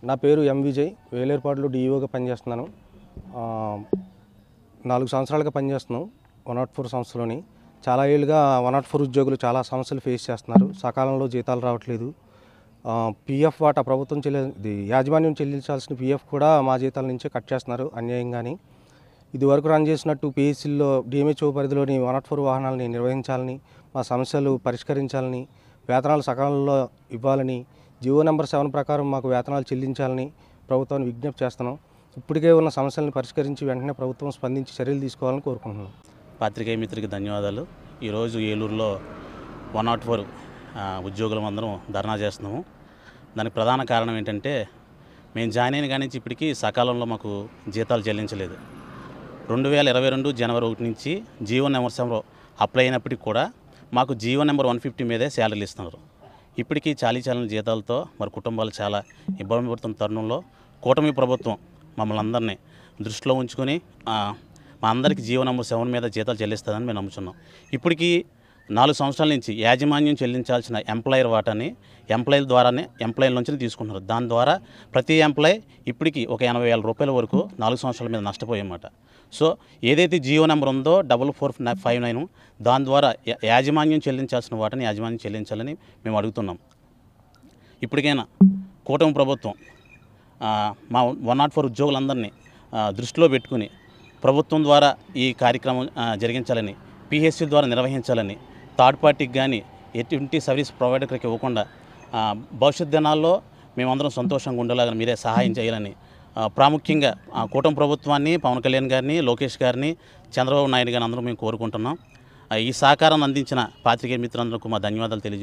నా పేరు ఎం విజయ్. వేలేరుపాడులో డిఈఓగా పనిచేస్తున్నాను. 4 సంవత్సరాలుగా పనిచేస్తున్నాం 104 సంస్థలోని. చాలా ఏళ్ళుగా 104 ఉద్యోగులు చాలా సమస్యలు ఫేస్ చేస్తున్నారు. సకాలంలో జీతాలు రావట్లేదు. పీఎఫ్ వాటా ప్రభుత్వం యాజమాన్యం చెల్లించాల్సిన పీఎఫ్ కూడా మా జీతాల నుంచే కట్ చేస్తున్నారు అన్యాయంగాని. ఇదివరకు రన్ చేసినట్టు పిఎస్సీల్లో డిఎంహెచ్ఓ పరిధిలోని 104 వాహనాలని నిర్వహించాలని, మా సమస్యలు పరిష్కరించాలని, వేతనాలు సకాలంలో ఇవ్వాలని, జీవో నెంబర్ 7 ప్రకారం మాకు వేతనాలు చెల్లించాలని ప్రభుత్వాన్ని విజ్ఞప్తి చేస్తున్నాం. ఇప్పటికే ఉన్న సమస్యలను పరిష్కరించి వెంటనే ప్రభుత్వం స్పందించి చర్యలు తీసుకోవాలని కోరుకుంటున్నాం. పాత్రికేయ మిత్రులకి ధన్యవాదాలు. ఈరోజు ఏలూరులో 104 ఉద్యోగులం అందరం ధర్నా చేస్తున్నాము. దానికి ప్రధాన కారణం ఏంటంటే, మేము జాయిన్ అయిన కాడి నుంచి ఇప్పటికీ సకాలంలో మాకు జీతాలు చెల్లించలేదు. 2022 జనవరి 1 నుంచి జీవో నెంబర్ 7 అప్లై అయినప్పటికీ కూడా మాకు జీవో నెంబర్ 150 మీదే శాలరీలు ఇస్తున్నారు. ఇప్పటికీ చాలీచాలని జీతాలతో మరి కుటుంబాలు చాలా ఇబ్బంది పడుతున్న తరుణంలో కూటమి ప్రభుత్వం మమ్మల్ని అందరినీ దృష్టిలో ఉంచుకొని మా అందరికీ జీవో నెంబర్ 7 మీద జీతాలు చెల్లిస్తుందని మేము నమ్ముతున్నాం. ఇప్పటికీ 4 సంవత్సరాల నుంచి యాజమాన్యం చెల్లించాల్సిన ఎంప్లాయర్ వాటాని ఎంప్లాయీల నుంచి తీసుకుంటున్నారు. దాని ద్వారా ప్రతి ఎంప్లాయ్ ఇప్పటికీ ఒక 80,000 రూపాయల వరకు 4 సంవత్సరాల మీద నష్టపోయామాట. సో ఏదైతే జీవో నెంబర్ ఉందో 4459 దాని ద్వారా యాజమాన్యం చెల్లించాల్సిన వాటిని యాజమాన్యం చెల్లించాలని మేము అడుగుతున్నాం. ఇప్పటికైనా కూటమి ప్రభుత్వం మా 104 ఉద్యోగులందరినీ దృష్టిలో పెట్టుకుని ప్రభుత్వం ద్వారా ఈ కార్యక్రమం జరిగించాలని, పిహెచ్సి ద్వారా నిర్వహించాలని, థర్డ్ పార్టీకి కానీ ఎటువంటి సర్వీస్ ప్రొవైడర్కి ఇవ్వకుండా భవిష్యత్ దినాల్లో మేమందరం సంతోషంగా ఉండేలాగా మీరే సహాయం చేయాలని ప్రాముఖ్యంగా కూటమి ప్రభుత్వాన్ని, పవన్ కళ్యాణ్ గారిని, లోకేష్ గారిని, చంద్రబాబు నాయుడు గారిని అందరూ మేము కోరుకుంటున్నాం. ఈ సహకారాన్ని అందించిన పాత్రికేయ మిత్రులందరికీ మా ధన్యవాదాలు తెలియజేస్తున్నాం.